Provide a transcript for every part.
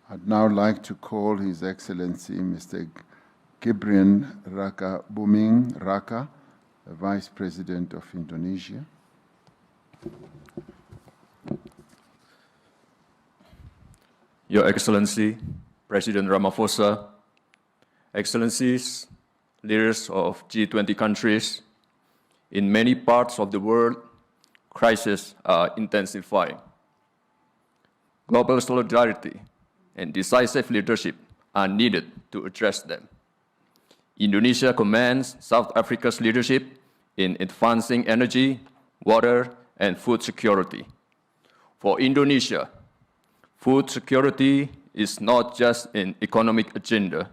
I'd now like to call His Excellency Mr. Gibran Raka Buming Raka, the Vice President of Indonesia. Your Excellency, President Ramaphosa, Excellencies, leaders of G20 countries, in many parts of the world, crises are intensifying. Global solidarity and decisive leadership are needed to address them. Indonesia commands South Africa's leadership in advancing energy, water, and food security. For Indonesia, food security is not just an economic agenda,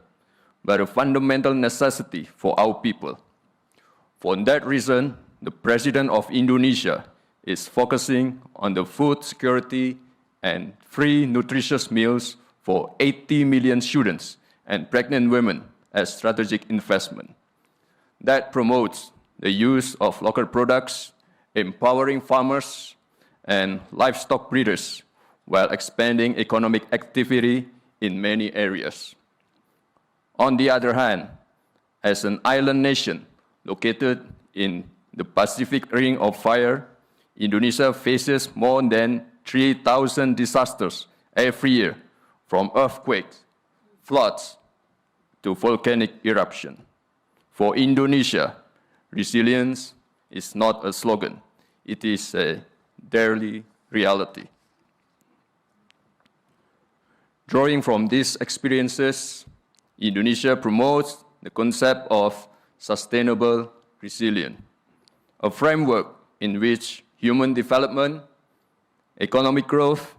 but a fundamental necessity for our people. For that reason, the President of Indonesia is focusing on the food security and free nutritious meals for 80 million students and pregnant women as strategic investment. That promotes the use of local products, empowering farmers and livestock breeders, while expanding economic activity in many areas. On the other hand, as an island nation located in the Pacific Ring of Fire, Indonesia faces more than 3,000 disasters every year, from earthquakes, floods, to volcanic eruption. For Indonesia, resilience is not a slogan, it is a daily reality. Drawing from these experiences, Indonesia promotes the concept of sustainable resilience, a framework in which human development, economic growth,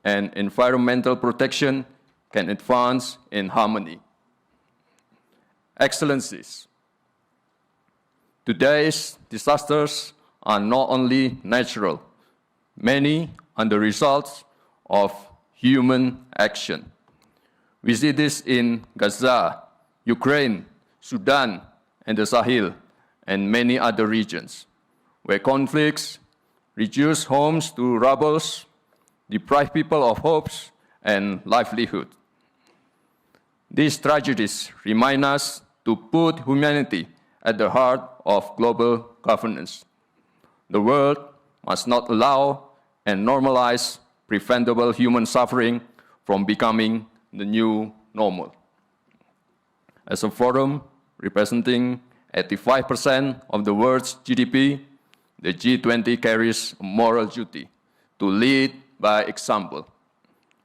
and environmental protection can advance in harmony. Excellencies, today's disasters are not only natural, many are the results of human action. We see this in Gaza, Ukraine, Sudan, and the Sahel, and many other regions, where conflicts reduce homes to rubble, deprive people of hopes and livelihood. These tragedies remind us to put humanity at the heart of global governance. The world must not allow and normalize preventable human suffering from becoming the new normal. As a forum representing 85% of the world's GDP, the G20 carries a moral duty to lead by example,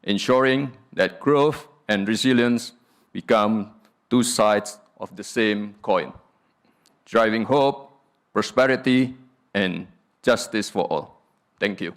ensuring that growth and resilience become two sides of the same coin, driving hope, prosperity, and justice for all. Thank you.